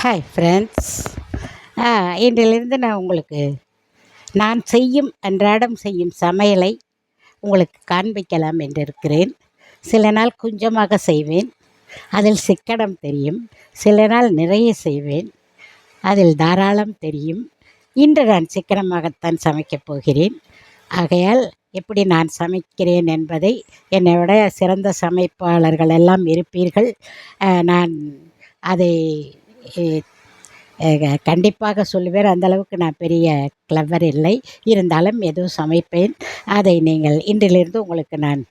Hi friends. இன்றிலிருந்து நான் உங்களுக்கு நான் செய்யும் அன்றாடம் செய்யும் சமையலை உங்களுக்கு காண்பிக்கலாம் என்றிருக்கிறேன். சில நாள் கொஞ்சமாக செய்வேன், அதில் சிக்கனம் தெரியும். சில நாள் நிறைய செய்வேன், அதில் தாராளம் தெரியும். இன்று நான் சிக்கனமாகத்தான் சமைக்கப் போகிறேன். ஆகையால் எப்படி நான் சமைக்கிறேன் என்பதை என்னை விட சிறந்த சமைப்பாளர்கள் எல்லாம் இருப்பீர்கள். நான் அதை கண்டிப்பாக சொல்லுவேன். அந்தளவுக்கு நான் பெரிய கிளவர் இல்லை. இருந்தாலும் ஏதோ சமைப்பேன். அதை நீங்கள் இன்றிலிருந்து உங்களுக்கு நான்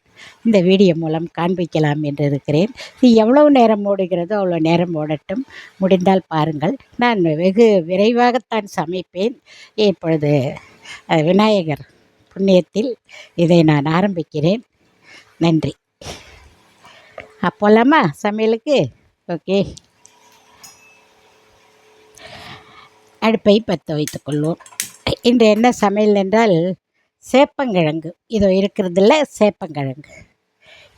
இந்த வீடியோ மூலம் காண்பிக்கலாம் என்று இருக்கிறேன். இது எவ்வளவு நேரம் ஓடுகிறதோ அவ்வளோ நேரம் ஓடட்டும். முடிந்தால் பாருங்கள். நான் வெகு விரைவாகத்தான் சமைப்பேன். இப்பொழுது விநாயகர் புண்ணியத்தில் இதை நான் ஆரம்பிக்கிறேன். நன்றி. அப்போலாமா சமையலுக்கு? ஓகே. அடுப்பை பற்ற வைத்துக் கொள்வோம். இன்று என்ன சமையல் என்றால் சேப்பங்கிழங்கு. இதோ இருக்கிறதில்ல சேப்பங்கிழங்கு.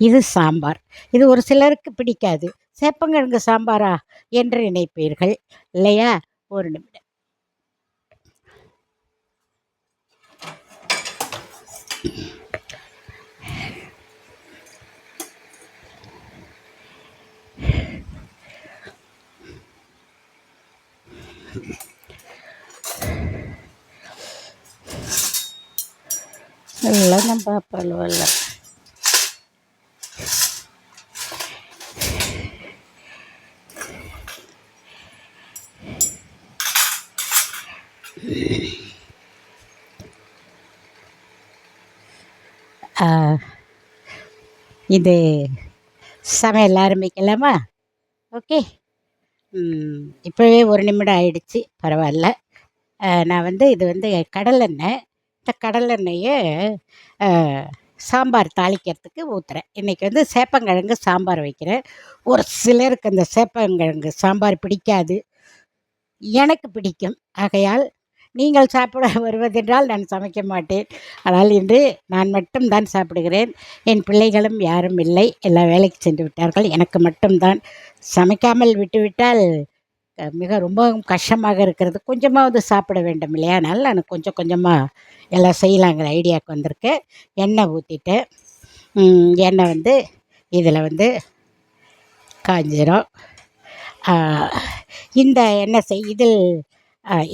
இது சாம்பார். இது ஒரு சிலருக்கு பிடிக்காது. சேப்பங்கிழங்கு சாம்பாரா என்று நினைப்பீர்கள் இல்லையா? ஒரு நிமிடம். எல்லாம் நம்ம பரவாயில்ல. இது சமையல் ஆரம்பிக்கலாமா? ஓகே. இப்போவே ஒரு நிமிடம் ஆயிடுச்சு. பரவாயில்ல. நான் இது கடலெண்ணெய். இந்த கடலெண்ணெயை சாம்பார் தாளிக்கிறதுக்கு ஊற்றுறேன். இன்றைக்கி சேப்பங்கிழங்கு சாம்பார் வைக்கிறேன். ஒரு சிலருக்கு அந்த சேப்பங்கிழங்கு சாம்பார் பிடிக்காது. எனக்கு பிடிக்கும். ஆகையால் நீங்கள் சாப்பிட வருவதென்றால் நான் சமைக்க மாட்டேன். ஆனால் இன்று நான் மட்டும்தான் சாப்பிடுகிறேன். என் பிள்ளைகளும் யாரும் இல்லை. எல்லாம் வேலைக்கு சென்று விட்டார்கள். எனக்கு மட்டும்தான். சமைக்காமல் விட்டுவிட்டால் மிக ரொம்பவும் கஷ்டமாக இருக்கிறது. கொஞ்சமாவது சாப்பிட வேண்டும் இல்லையா? அதனால் நான் கொஞ்சம் கொஞ்சமாக எல்லாம் செய்யலாங்கிற ஐடியாவுக்கு வந்திருக்கேன். எண்ணெய் ஊற்றிட்டேன். எண்ணெய் இதில் காஞ்சிரும். இந்த எண்ணெய்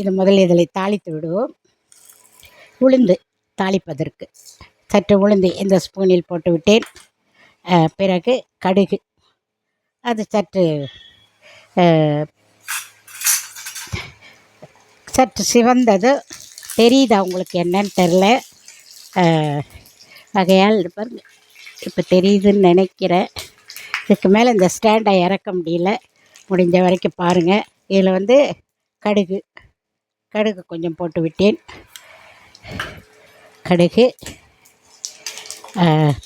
இது முதல்ல இதில் தாளித்து விடுவோம். உளுந்து தாளிப்பதற்கு சற்று உளுந்து இந்த ஸ்பூனில் போட்டு விட்டேன். பிறகு கடுகு. அது சற்று சிவந்தது. தெரியுதா உங்களுக்கு என்னன்னு தெரில. ஆகையால் பாருங்க, இப்போ தெரியுதுன்னு நினைக்கிறேன். இதுக்கு மேலே இந்த ஸ்டாண்டை இறக்க முடியல. முடிஞ்ச வரைக்கும் பாருங்கள். இதில் கடுகு கொஞ்சம் போட்டு விட்டேன். கடுகு.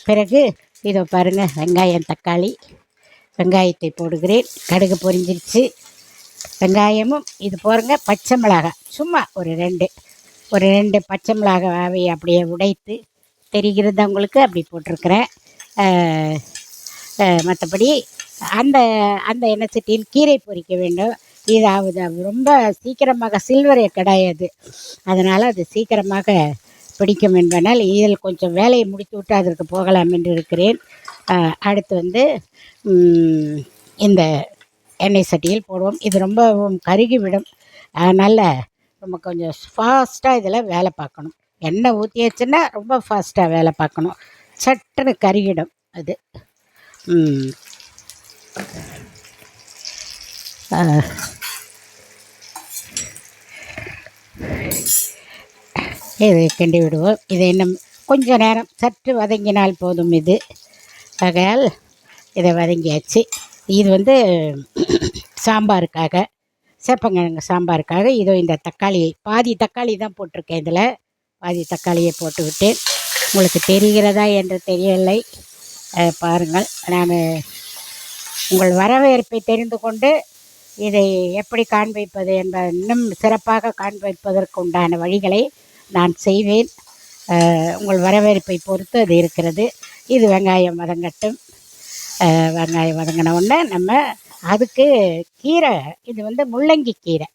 பிறகு இதோ பாருங்கள், வெங்காயம் தக்காளி. வெங்காயத்தை போடுகிறேன். கடுகு பொரிஞ்சிருச்சு. வெங்காயமும் இது போடுங்க. பச்சை மிளகாய் சும்மா ஒரு ரெண்டு பச்சை மிளகாவை அப்படியே உடைத்து, தெரிகிறது உங்களுக்கு, அப்படி போட்டிருக்கிறேன். மற்றபடி அந்த எண்ணெய் சட்டியில் கீரை பொரிக்க வேண்டும். இது ரொம்ப சீக்கிரமாக சில்வரை கிடையாது. அதனால் அது சீக்கிரமாக பிடிக்கும் என்பதனால் இதில் கொஞ்சம் வேலையை முடித்து விட்டு அதற்கு போகலாம் என்று இருக்கிறேன். அடுத்து இந்த எண்ணெய் சட்டியில் போடுவோம். இது ரொம்ப கருகிவிடும். அதனால் நம்ம கொஞ்சம் ஃபாஸ்ட்டாக இதில் வேலை பார்க்கணும். எண்ணெய் ஊற்றியாச்சுன்னா ரொம்ப ஃபாஸ்ட்டாக வேலை பார்க்கணும். சட்டுன்னு கருகிடும் அது. இது கிண்டி விடுவோம். இது இன்னும் கொஞ்சம் நேரம் சற்று வதங்கினால் போதும். இது ஆகையால் இதை வதங்கியாச்சு. இது சாம்பாருக்காக, சேப்பங்கிழங்கு சாம்பாருக்காக இதோ இந்த தக்காளியை பாதி தக்காளி தான் போட்டிருக்கேன். இதில் பாதி தக்காளியை போட்டு விட்டேன். உங்களுக்கு தெரிகிறதா என்று தெரியலை. பாருங்கள். நான் உங்கள் வரவேற்பை தெரிந்து கொண்டு இதை எப்படி காண்பிப்பது என்பதை இன்னும் சிறப்பாக காண்பிப்பதற்கு உண்டான வழிகளை நான் செய்வேன். உங்கள் வரவேற்பை பொறுத்து அது இருக்கிறது. இது வெங்காயம் வதங்கட்டும். வெங்காயம் வதங்கின உடனே நம்ம அதுக்கு கீரை, இது வந்து முள்ளங்கி கீரை.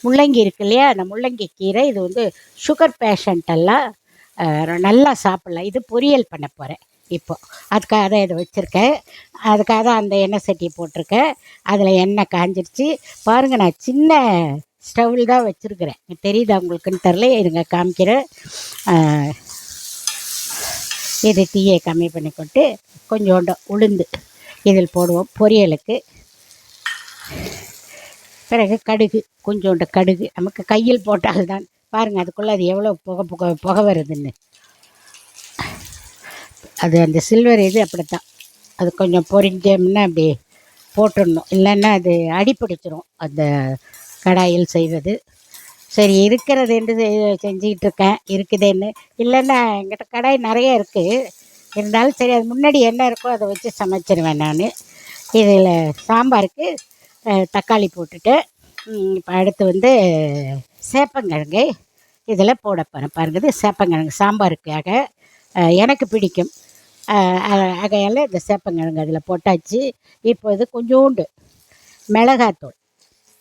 முள்ளங்கி இருக்கு இல்லையா, அந்த முள்ளங்கி கீரை இது வந்து சுகர் பேஷண்ட்டெல்லாம் நல்லா சாப்பிட்லாம். இது பொரியல் பண்ண போகிறேன் இப்போது. அதுக்காக தான் இதை வச்சுருக்கேன். அதுக்காக தான் அந்த எண்ணெய் சட்டியை போட்டிருக்கேன். அதில் எண்ணெய் காஞ்சிருச்சு பாருங்கள். நான் சின்ன ஸ்டவ்வில் தான் வச்சுருக்கிறேன். தெரியுதா உங்களுக்குன்னு தெரில, இருங்க காமிக்கிறேன். இது தீயை கம்மி பண்ணி கொண்டு கொஞ்சோண்டு உளுந்து இதில் போடுவோம் பொரியலுக்கு. பிறகு கடுகு, கொஞ்சோண்டு கடுகு நமக்கு கையில் போட்டால்தான். பாருங்கள் அதுக்குள்ளே அது எவ்வளோ புகை வருதுன்னு. அது அந்த சில்வர் இது அப்படித்தான். அது கொஞ்சம் பொரிஞ்சோம்னா அப்படி போட்டுடணும், இல்லைன்னா அது அடிப்பிடிச்சிரும் அந்த கடாயில் செய்வது. சரி இருக்கிறது என்று செஞ்சுக்கிட்டு இருக்கேன், இருக்குதுன்னு. இல்லைன்னா என்கிட்ட கடாய் நிறைய இருக்குது, இருந்தாலும் சரி அது முன்னாடி என்ன இருக்கோ அதை வச்சு சமைச்சிருவேன் நான். இதில் சாம்பாருக்கு தக்காளி போட்டுட்டு இப்போ அடுத்து வந்து சேப்பங்கிழங்கு இதில் போட போகிறேன். பாருங்கள், இது சேப்பங்கிழங்கு சாம்பாருக்காக எனக்கு பிடிக்கும். ஆகையால் இந்த சேப்பங்கிழங்கு அதில் போட்டாச்சு. இப்போ இது கொஞ்சோண்டு மிளகாத்தூள்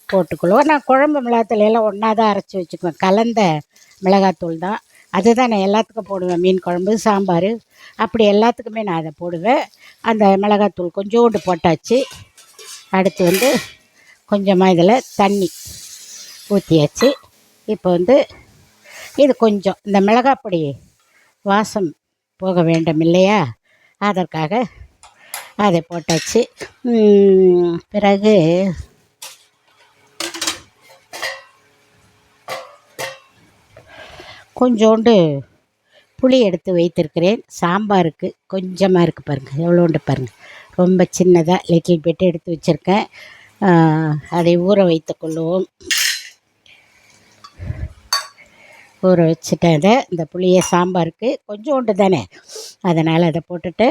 போட்டுக்கொள்வோம். நான் குழம்பு மிளகாத்தூள் எல்லாம் ஒன்றா தான் அரைச்சி வச்சுக்குவேன், கலந்த மிளகாத்தூள் தான். அதுதான் நான் எல்லாத்துக்கும் போடுவேன், மீன் குழம்பு சாம்பார் அப்படி எல்லாத்துக்குமே நான் அதை போடுவேன். அந்த மிளகாத்தூள் கொஞ்சோண்டு போட்டாச்சு. அடுத்து வந்து கொஞ்சமாக இதில் தண்ணி ஊற்றியாச்சு. இப்போ வந்து இது கொஞ்சம் இந்த மிளகாப்பொடி வாசம் போக வேண்டும் இல்லையா, அதற்காக அதை போட்டாச்சு. பிறகு கொஞ்சோண்டு புளி எடுத்து வைத்திருக்கிறேன் சாம்பாருக்கு. கொஞ்சமாக இருக்குது பாருங்கள், எவ்வளோண்டு பாருங்கள், ரொம்ப சின்னதாக லிட்டில் பிட்டு எடுத்து வச்சுருக்கேன். அதை ஊற வைத்து கொள்ளுவோம். ஊற வச்சுட்டேன். அதை இந்த புளியை சாம்பாருக்கு கொஞ்சோண்டு தானே, அதனால் அதை போட்டுட்டு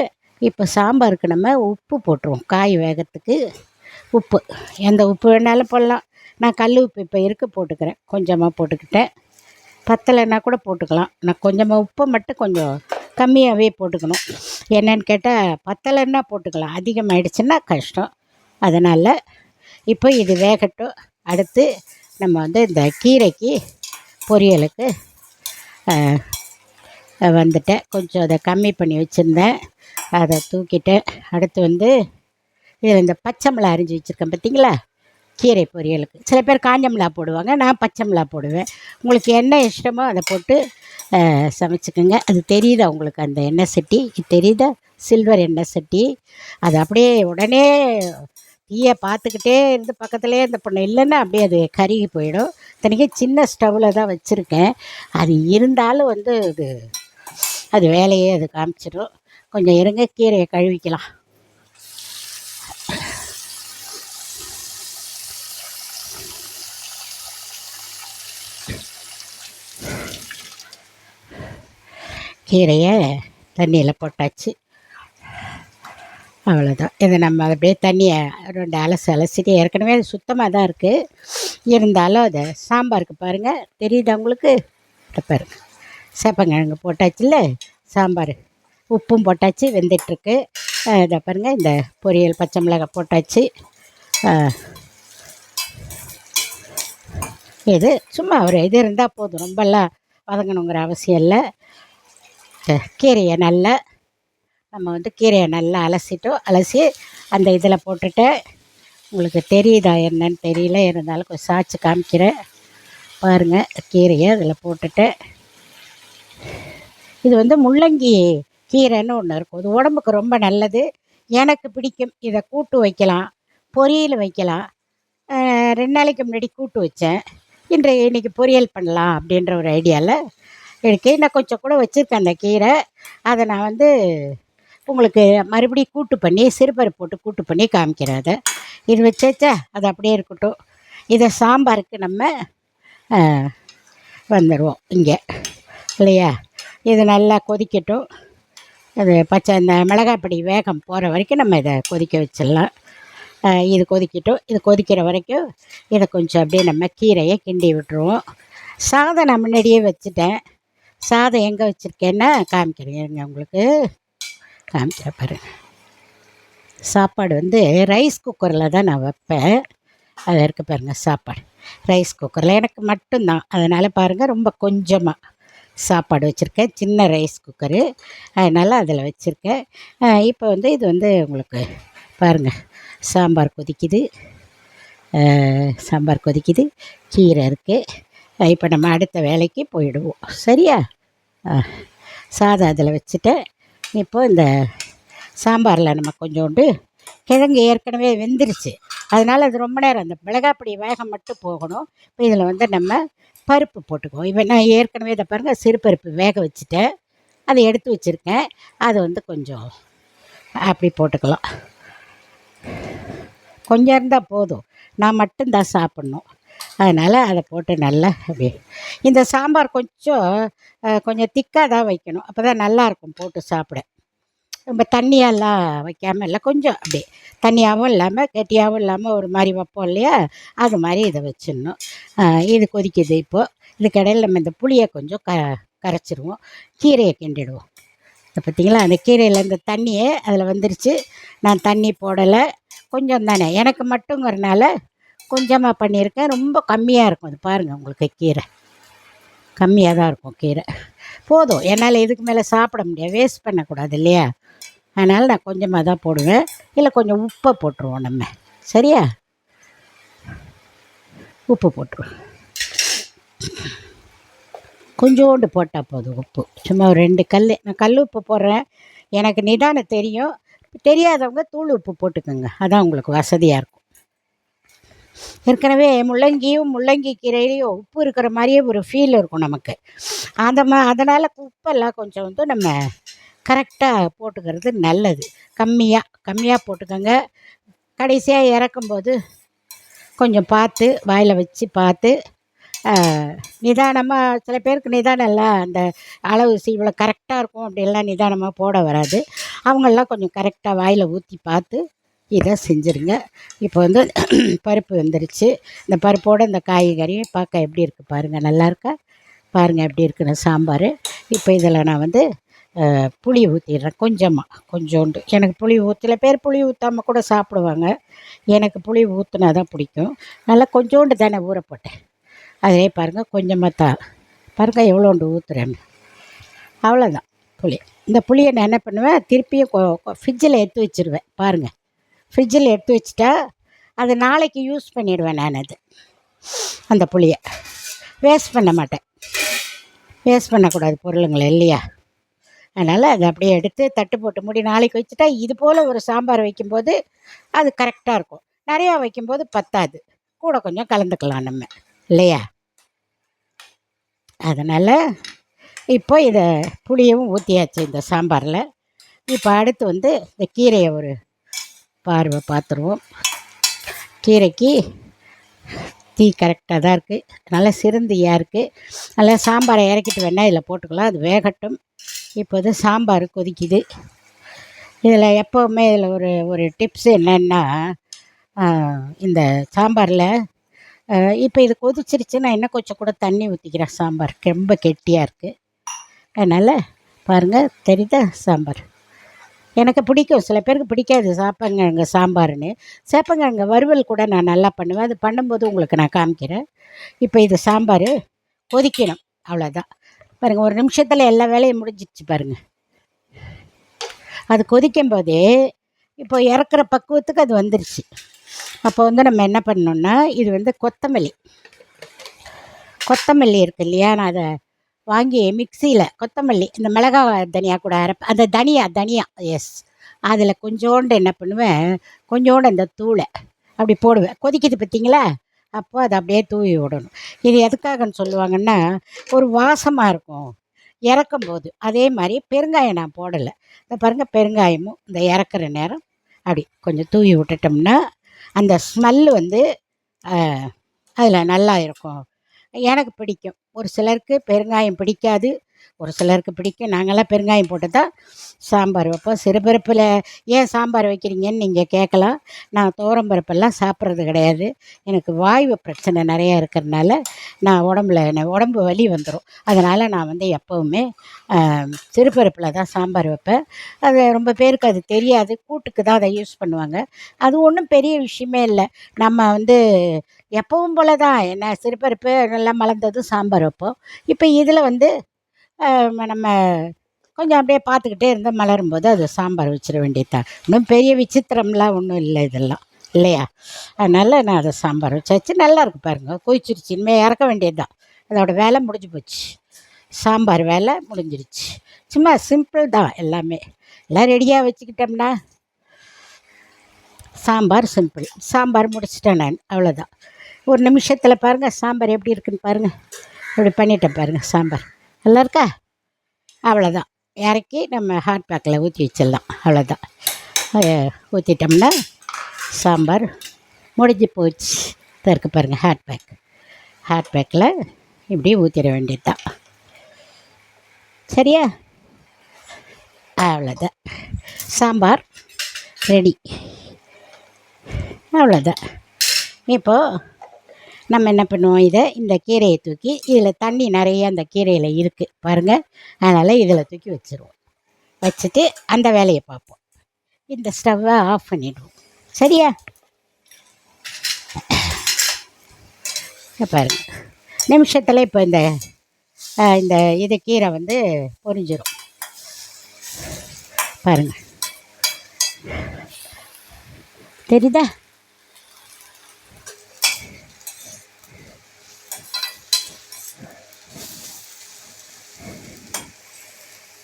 இப்போ சாம்பாருக்கு நம்ம உப்பு போட்டுருவோம். காய் வேகத்துக்கு உப்பு, எந்த உப்பு வேணாலும் போடலாம். நான் கல் உப்பு இப்போ இருக்க போட்டுக்கிறேன், கொஞ்சமாக போட்டுக்கிட்டேன். பத்தலைன்னா கூட போட்டுக்கலாம். நான் கொஞ்சமாக உப்பை மட்டும் கொஞ்சம் கம்மியாகவே போட்டுக்கணும். என்னென்னு கேட்டால் பத்தலைன்னா போட்டுக்கலாம், அதிகமாகிடுச்சுன்னா கஷ்டம். அதனால் இப்போ இது வேகட்டும். அடுத்து நம்ம வந்து இந்த கீரைக்கு பொரியலுக்கு வந்துட்டேன். கொஞ்சம் அதை கம்மி பண்ணி வச்சுருந்தேன், அதை தூக்கிட்டேன். அடுத்து வந்து இதில் இந்த பச்சை மிளகா அரிஞ்சு வச்சுருக்கேன் பார்த்தீங்களா, கீரை பொரியலுக்கு. சில பேர் காஞ்ச மிளகா போடுவாங்க, நான் பச்சை மிளகா போடுவேன். உங்களுக்கு என்ன இஷ்டமோ அதை போட்டு சமைச்சிக்கோங்க. அது தெரியுதா உங்களுக்கு, அந்த எண்ணெய் சட்டி தெரியுதா, சில்வர் எண்ணெய் சட்டி. அது அப்படியே உடனே தீயை பார்த்துக்கிட்டே இருந்து பக்கத்துலேயே இந்த பொண்ணு இல்லைன்னா அப்படியே அது கருகி போயிடும். இத்தனைக்கும் சின்ன ஸ்டவ்வில் தான் வச்சுருக்கேன். அது இருந்தாலும் வந்து அது வேலையே அது காமிச்சிடும். கொஞ்சம் இருங்க, கீரையை கழுவிக்கலாம். கீரையை தண்ணியில் போட்டாச்சு, அவ்வளோதான். இதை நம்ம அப்படியே தண்ணியை 2 அலசிட்டு, ஏற்கனவே அது சுத்தமாக தான் இருக்குது, இருந்தாலும் அதை சாம்பாருக்கு பாருங்கள், தெரியுதா உங்களுக்கு, இதை பாருங்கள். சேப்பங்கிழங்கு போட்டாச்சுல்ல, சாம்பார் உப்பும் போட்டாச்சு, வெந்துட்டுருக்கு. இதை பாருங்கள், இந்த பொரியல் பச்சை மிளகாய் போட்டாச்சு. இது சும்மா ஒரு இது இருந்தால் போதும், ரொம்பலாம் வதங்கணுங்கிற அவசியம் இல்லை. கீரையை நல்லா நம்ம வந்து கீரையை நல்லா அலசி அந்த இதில் போட்டுட்டு, உங்களுக்கு தெரியுதா என்னன்னு தெரியல, இருந்தாலும் கொஞ்சம் சாய்ச்சி காமிக்கிறேன் பாருங்கள். கீரையை அதில் போட்டுட்டு, இது வந்து முள்ளங்கி கீரைன்னு ஒன்று இருக்கும், இது உடம்புக்கு ரொம்ப நல்லது, எனக்கு பிடிக்கும். இதை கூட்டு வைக்கலாம், பொரியல் வைக்கலாம். 2 நாளைக்கு முன்னாடி கூட்டு வச்சேன், இன்றைக்கி பொரியல் பண்ணலாம் அப்படின்ற ஒரு ஐடியாவில் இருக்குது. நான் கொஞ்சம் கூட வச்சுருக்கேன் அந்த கீரை. அதை நான் வந்து உங்களுக்கு மறுபடியும் கூட்டு பண்ணி சிறுபருப்பு போட்டு கூட்டு பண்ணி காமிக்கிறேன். அதை இது வச்சா அது அப்படியே இருக்கட்டும். இதை சாம்பாருக்கு நம்ம வந்துடுவோம் இங்கே இல்லையா. இது நல்லா கொதிக்கட்டும். அது இந்த மிளகாப்பொடி வேகம் போகிற வரைக்கும் நம்ம இதை கொதிக்க வச்சிடலாம். இது கொதிக்கட்டும். இது கொதிக்கிற வரைக்கும் இதை கொஞ்சம் அப்படியே நம்ம கீரையை கிண்டி விட்டுருவோம். சாதம் நான் முன்னாடியே வச்சுட்டேன். சாதம் எங்கே வச்சுருக்கேன்னா காமிக்கிறேங்க, உங்களுக்கு காமிக்கிற பாருங்க. சாப்பாடு வந்து ரைஸ் குக்கரில் தான் நான் வைப்பேன். அது இருக்குது பாருங்கள் சாப்பாடு. ரைஸ் குக்கரில் எனக்கு மட்டும்தான், அதனால் பாருங்கள் ரொம்ப கொஞ்சமாக சாப்பாடு வச்சுருக்கேன். சின்ன ரைஸ் குக்கரு, அதனால் அதில் வச்சுருக்கேன். இப்போ வந்து இது வந்து உங்களுக்கு பாருங்கள் சாம்பார் கொதிக்குது. சாம்பார் கொதிக்குது, கீரை இருக்குது. இப்போ நம்ம அடுத்த வேலைக்கு போயிடுவோம். சரியா? சாதம் அதில் வச்சுட்டேன். இப்போது இந்த சாம்பாரில் நம்ம கொஞ்சோண்டு கிழங்கு ஏற்கனவே வெந்துருச்சு, அதனால் அது ரொம்ப நேரம் அந்த மிளகாப்பொடி வேகம் மட்டும் போகணும். இப்போ இதில் வந்து நம்ம பருப்பு போட்டுக்குவோம். இப்போ நான் ஏற்கனவே இதை பாருங்கள் சிறுபருப்பு வேக வச்சுட்டேன், அதை எடுத்து வச்சுருக்கேன். அது வந்து கொஞ்சம் அப்படி போட்டுக்கலாம். கொஞ்சம் இருந்தால் போதும், நான் மட்டும்தான் சாப்பிட்ணும், அதனால் அதை போட்டு நல்லா அப்படி. இந்த சாம்பார் கொஞ்சம் திக்காக தான் வைக்கணும், அப்போ தான் நல்லாயிருக்கும் போட்டு சாப்பிட. ரொம்ப தண்ணியெல்லாம் வைக்காமல் இல்லை, கொஞ்சம் அப்படியே தண்ணியாகவும் இல்லாமல் கெட்டியாகவும் இல்லாமல் ஒரு மாதிரி வைப்போம் இல்லையா, அது மாதிரி இதை வச்சிடணும். இது கொதிக்குது. இப்போது இதுக்கிடையில் நம்ம இந்த புளியை கொஞ்சம் கரைச்சிடுவோம், கீரையை கிண்டிடுவோம். இதை பார்த்திங்களா, அந்த கீரையில் இந்த தண்ணியே அதில் வந்துருச்சு. நான் தண்ணி போடலை, கொஞ்சம் தானே எனக்கு மட்டுங்கிறனால கொஞ்சமாக பண்ணியிருக்கேன். ரொம்ப கம்மியாக இருக்கும், அது பாருங்கள் உங்களுக்கு கீரை கம்மியாக தான் இருக்கும். கீரை போதும், என்னால் இதுக்கு மேலே சாப்பிட முடியாது, வேஸ்ட் பண்ணக்கூடாது இல்லையா, அதனால் நான் கொஞ்சமாக தான் போடுவேன். இல்லை கொஞ்சம் உப்பை போட்டுருவோம் நம்ம. சரியா? உப்பு போட்டுருவோம், கொஞ்சோண்டு போட்டால் போதும் உப்பு, சும்மா ஒரு 2 கல். நான் கல் உப்பு போடுறேன், எனக்கு நிதானம் தெரியும். தெரியாதவங்க தூள் உப்பு போட்டுக்கோங்க, அதான் உங்களுக்கு வசதியாக இருக்கும். ஏற்கனவே முள்ளங்கி கீரையிலையும் உப்பு இருக்கிற மாதிரியே ஒரு ஃபீல் இருக்கும் நமக்கு. அதனால் உப்பெல்லாம் கொஞ்சம் வந்து நம்ம கரெக்டாக போட்டுக்கிறது நல்லது. கம்மியாக போட்டுக்கோங்க. கடைசியாக இறக்கும்போது கொஞ்சம் பார்த்து வாயில் வச்சு பார்த்து நிதானமாக, சில பேருக்கு நிதானம் இல்லை, அந்த அளவு இவ்வளோ கரெக்டாக இருக்கும் அப்படிலாம் நிதானமாக போட வராது. அவங்களெலாம் கொஞ்சம் கரெக்டாக வாயில் ஊற்றி பார்த்து இதை செஞ்சுருங்க. இப்போ வந்து பருப்பு வெந்துருச்சு. இந்த பருப்போடு இந்த காய்கறியும் பார்க்க எப்படி இருக்குது பாருங்கள், நல்லா இருக்கா பாருங்கள் எப்படி இருக்குன்னு சாம்பார். இப்போ இதில் நான் வந்து புளி ஊற்றிடுறேன், கொஞ்சோண்டு. எனக்கு சில பேர் புளி ஊற்றாமல் கூட சாப்பிடுவாங்க, எனக்கு புளி ஊற்றினா தான் பிடிக்கும். நல்லா கொஞ்சோண்டு தானே ஊற போட்டேன், அதிலே பாருங்கள் கொஞ்சமாக தான் பாருங்கள் எவ்வளோண்டு ஊற்றுறேன்னு, அவ்வளோதான் புளி. இந்த புளியை நான் என்ன பண்ணுவேன், திருப்பியும் ஃப்ரிட்ஜில் எடுத்து வச்சுருவேன். பாருங்கள், ஃப்ரிட்ஜில் எடுத்து வச்சுட்டா அது நாளைக்கு யூஸ் பண்ணிடுவேன் நான். அந்த புளியை வேஸ்ட் பண்ண மாட்டேன், வேஸ்ட் பண்ணக்கூடாது பொருளுங்களை இல்லையா, அதனால் அதை அப்படியே எடுத்து தட்டு போட்டு மூடி நாளைக்கு வச்சுட்டா இது போல் ஒரு சாம்பார் வைக்கும்போது அது கரெக்டாக இருக்கும். நிறையா வைக்கும்போது பத்தாது, கூட கொஞ்சம் கலந்துக்கலாம் நம்ம இல்லையா. அதனால் இப்போ இதை புளியவும் ஊற்றியாச்சு இந்த சாம்பாரில். இப்போ அடுத்து வந்து இந்த கீரையை ஒரு பார்வை பார்த்துருவோம். கீரைக்கு தீ கரெக்டாக தான் இருக்குது, நல்லா சிறுந்தியாக இருக்குது. நல்லா சாம்பாரை இறக்கிட்டு வேணால் இதில் போட்டுக்கலாம், அது வேகட்டும். இப்போது சாம்பார் கொதிக்குது. இதில் எப்போவுமே இதில் ஒரு டிப்ஸ் என்னென்னா, இந்த சாம்பாரில் இப்போ இது கொதிச்சிருச்சு, நான் இன்னும் கொஞ்சம் கூட தண்ணி ஊற்றிக்கிறேன். சாம்பார் ரொம்ப கெட்டியாக இருக்குது, அதனால் பாருங்கள் தெரியுதா சாம்பார். எனக்கு பிடிக்கும், சில பேருக்கு பிடிக்காது சேப்பங்கிழங்கு சாம்பார்னு. சேப்பங்கிழங்கு வறுவல் கூட நான் நல்லா பண்ணுவேன், அது பண்ணும்போது உங்களுக்கு நான் காமிக்கிறேன். இப்போ இது சாம்பார் கொதிக்கணும், அவ்வளோதான். பாருங்கள், ஒரு நிமிஷத்தில் எல்லா வேலையும் முடிஞ்சிடுச்சு பாருங்கள். அது கொதிக்கும் போதே இப்போ இறக்குற பக்குவத்துக்கு அது வந்துருச்சு. அப்போ வந்து நம்ம என்ன பண்ணணுன்னா, இது வந்து கொத்தமல்லி இருக்குது இல்லையா, நான் அதை வாங்கி மிக்சியில் கொத்தமல்லி, இந்த மிளகாய் தனியாக கூட அரைப்பேன், அந்த தனியா எஸ், அதில் கொஞ்சோண்டு என்ன பண்ணுவேன், கொஞ்சோண்டு அந்த தூளை அப்படி போடுவேன். கொதிக்குது பார்த்தீங்களா, அப்போ அதை அப்படியே தூவி விடணும். இது எதுக்காகன்னு சொல்லுவாங்கன்னா, ஒரு வாசமாக இருக்கும் இறக்கும்போது. அதே மாதிரி பெருங்காயம் நான் போடலை, இந்த பாருங்கள் பெருங்காயமும் இந்த இறக்குற நேரம் அப்படி கொஞ்சம் தூவி விட்டுட்டோம்னா அந்த ஸ்மெல்லு வந்து அதில் நல்லா இருக்கும். எனக்கு பிடிக்கும். ஒரு சிலருக்கு பெருங்காயம் பிடிக்காது, ஒரு சிலருக்கு பிடிக்கும். நாங்கள்லாம் பெருங்காயம் போட்டு தான் சாம்பார் வைப்போம். சிறுபருப்பில் ஏன் சாம்பார் வைக்கிறீங்கன்னு நீங்கள் கேட்கலாம். நான் துவரம் பருப்பெல்லாம் சாப்பிட்றது கிடையாது. எனக்கு வாய்வு பிரச்சனை நிறையா இருக்கிறதுனால நான் உடம்பு வலி வந்துடும். அதனால் நான் வந்து எப்போவுமே சிறுபருப்பில் தான் சாம்பார் வைப்பேன். அது ரொம்ப பேருக்கு அது தெரியாது. கூட்டுக்கு தான் அதை யூஸ் பண்ணுவாங்க. அது ஒன்றும் பெரிய விஷயமே இல்லை. நம்ம வந்து எப்பவும் போல தான் என்ன சிறுபருப்பு நல்லா மலர்ந்ததும் சாம்பார் வைப்போம். இப்போ இதில் வந்து நம்ம கொஞ்சம் அப்படியே பார்த்துக்கிட்டே இருந்தால் மலரும்போது அது சாம்பார் வச்சிட வேண்டியது தான். இன்னும் பெரிய விசித்திரம்லாம் ஒன்றும் இல்லை இதெல்லாம், இல்லையா? அதனால் நான் அதை சாம்பார் வச்சாச்சு. நல்லாயிருக்கு பாருங்கள், கொதிச்சிருச்சு. இனிமேல் இறக்க வேண்டியது தான். அதோடய வேலை முடிஞ்சு போச்சு. சாம்பார் வேலை முடிஞ்சிருச்சு. சும்மா சிம்பிள் தான் எல்லாமே. எல்லாம் ரெடியாக வச்சுக்கிட்டோம்னா சாம்பார் சிம்பிள். சாம்பார் முடிச்சிட்டேன் நான், அவ்வளோதான். ஒரு நிமிஷத்தில் பாருங்கள் சாம்பார் எப்படி இருக்குன்னு பாருங்கள். இப்படி பண்ணிட்டேன் பாருங்கள் சாம்பார். நல்லா இருக்கா? அவ்வளோதான். இறக்கி நம்ம ஹாட் பேக்கில் ஊற்றி வச்சிடலாம். அவ்வளோதான். ஊற்றிட்டோம்னா சாம்பார் முடிஞ்சு போச்சு. இருக்கு பாருங்கள் ஹாட் பேக். ஹாட் பேக்கில் இப்படி ஊற்றிட வேண்டியது தான். சரியா? அவ்வளோதான். சாம்பார் ரெடி. அவ்வளோதான். இப்போது நம்ம என்ன பண்ணுவோம், இந்த கீரையை தூக்கி இதில் தண்ணி நிறைய அந்த கீரையில் இருக்குது பாருங்கள். அதனால் இதில் தூக்கி வச்சுருவோம். வச்சுட்டு அந்த வேலையை பார்ப்போம். இந்த ஸ்டவ்வை ஆஃப் பண்ணிவிடுவோம். சரியா? பாருங்கள் நிமிஷத்தில் இப்போ இந்த இது கீரை வந்து பொரிஞ்சிடும் பாருங்கள். தெரியுதா?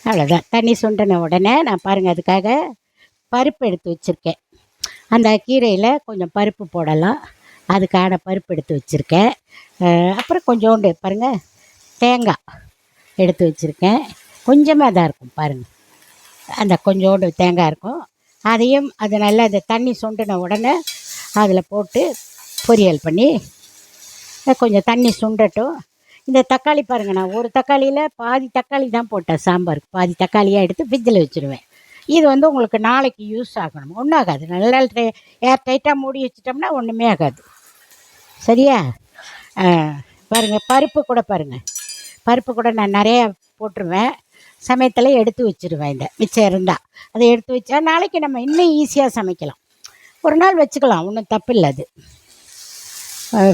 அவ்வளோதான். தண்ணி சுண்டின உடனே நான் பாருங்கள் அதுக்காக பருப்பு எடுத்து வச்சுருக்கேன். அந்த கீரையில் கொஞ்சம் பருப்பு போடலாம். அதுக்கான பருப்பு எடுத்து வச்சுருக்கேன். அப்புறம் கொஞ்சோண்டு பாருங்கள் தேங்காய் எடுத்து வச்சுருக்கேன். கொஞ்சமாக தான் இருக்கும் பாருங்கள். அந்த கொஞ்சோண்டு தேங்காய் இருக்கும். அதையும் அது நல்லா அந்த தண்ணி சுண்டின உடனே அதில் போட்டு பொரியல் பண்ணி கொஞ்சம் தண்ணி சுண்டட்டும். இந்த தக்காளி பாருங்கள், நான் ஒரு தக்காளியில் பாதி தக்காளி தான் போட்டேன் சாம்பாருக்கு. பாதி தக்காளியாக எடுத்து ஃப்ரிட்ஜில் வச்சுருவேன். இது வந்து உங்களுக்கு நாளைக்கு யூஸ் ஆகணும். ஒன்றும் ஆகாது. நல்லா ஏர் டைட்டாக மூடி வச்சிட்டோம்னா ஒன்றுமே ஆகாது. சரியா? பாருங்கள் பருப்பு கூட பாருங்கள். பருப்பு கூட நான் நிறையா போட்டுருவேன். சமயத்தில் எடுத்து வச்சுருவேன். இந்த மிச்சம் இருந்தால் அதை எடுத்து வச்சா நாளைக்கு நம்ம இன்னும் ஈஸியாக சமைக்கலாம். ஒரு நாள் வச்சுக்கலாம், ஒன்றும் தப்பு இல்லை. அது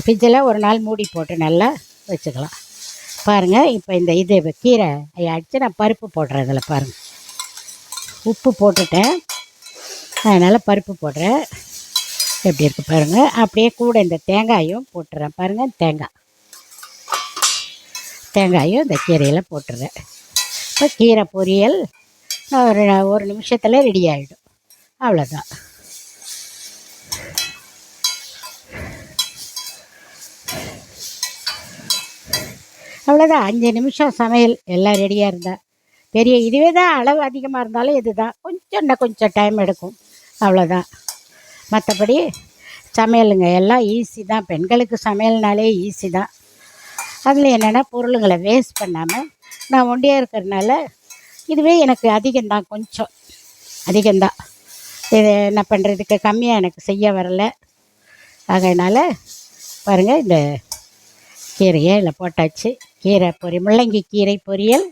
ஃப்ரிட்ஜில் ஒரு நாள் மூடி போட்டு நல்லா வச்சுக்கலாம். பாருங்கள் இப்போ இது கீரை அடித்து நான் பருப்பு போடுறேன். அதில் பாருங்கள் உப்பு போட்டுட்டேன். அதனால் பருப்பு போடுறேன். எப்படி இருக்குது பாருங்கள். அப்படியே கூட இந்த தேங்காயும் போட்டுறேன் பாருங்கள். தேங்காயும் இந்த கீரையில் போட்டுறேன். இப்போ கீரை பொரியல் ஒரு நிமிஷத்தில் ரெடி ஆகிடும். அவ்வளோதான். அவ்வளோதான். 5 நிமிஷம் சமையல் எல்லாம் ரெடியாக இருந்தால். இதுவே தான் அளவு அதிகமாக இருந்தாலும் இது தான் கொஞ்சம் டைம் எடுக்கும். அவ்வளோதான். மற்றபடி சமையலுங்க எல்லாம் ஈஸி தான். பெண்களுக்கு சமையல்னாலே ஈஸி தான். அதில் என்னென்னா பொருளுங்களை வேஸ்ட் பண்ணாமல் நான் ஒண்டியாக இருக்கிறதுனால இதுவே எனக்கு அதிகம்தான், கொஞ்சம் அதிகம்தான். இது என்ன பண்ணுறதுக்கு கம்மியாக எனக்கு செய்ய வரலை. அதனால் பாருங்கள் இந்த கீரையை இதில் போட்டாச்சு. முள்ளங்கி கீரை பொரியல்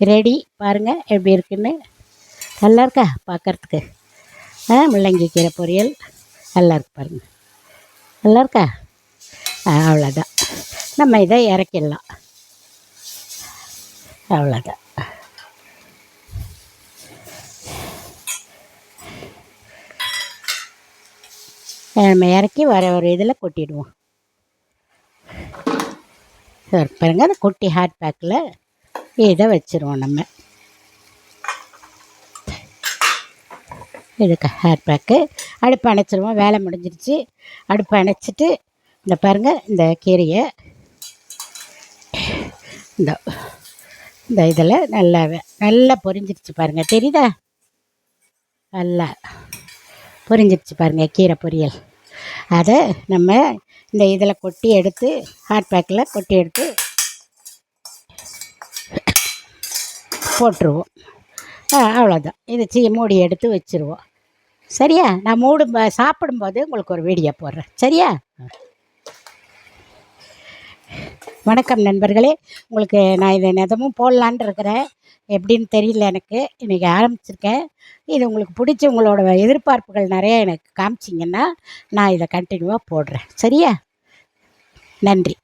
ரெடி. பாருங்கள் எப்படி இருக்குன்னு. நல்லா இருக்கா பார்க்குறதுக்கு? முள்ளங்கி கீரை பொரியல் நல்லா இருக்கு பாருங்கள். நல்லா இருக்கா? அவ்வளோதான். நம்ம இதை இறக்கிடலாம். அவ்வளோதான். நம்ம இறக்கி ஒரு இதில் கொட்டிடுவோம். பாருங்கள் அந்த குட்டி ஹாட் பேக்கில் இதை வச்சுருவோம். நம்ம இதுக்கு ஹேர் பேக்கு அடுப்பு அணைச்சிருவோம். வேலை முடிஞ்சிருச்சு. அடுப்பு அணைச்சிட்டு இந்த பாருங்கள் இந்த கீரையை இந்த இதில் நல்லா பொரிஞ்சிருச்சு பாருங்கள். தெரியுதா? நல்லா பொரிஞ்சிருச்சு பாருங்கள் கீரை பொரியல். அதை நம்ம இந்த இதில் கொட்டி எடுத்து ஹாட் பேக்கில் கொட்டி எடுத்து போட்டுருவோம். அவ்வளோதான். இது மூடி எடுத்து வச்சுருவோம். சரியா? நான் சாப்பிடும்போது உங்களுக்கு ஒரு வீடியோ போடுறேன். சரியா? வணக்கம் நண்பர்களே. உங்களுக்கு நான் இதை நிதமும் போடலான் இருக்கிறேன். எப்படின்னு தெரியல எனக்கு. இன்றைக்கி ஆரம்பிச்சிருக்கேன். இது உங்களுக்கு பிடிச்சி உங்களோட எதிர்பார்ப்புகள் நிறையா எனக்கு காமிச்சிங்கன்னா நான் இதை கண்டினியூவாக போடுறேன். சரியா? நன்றி.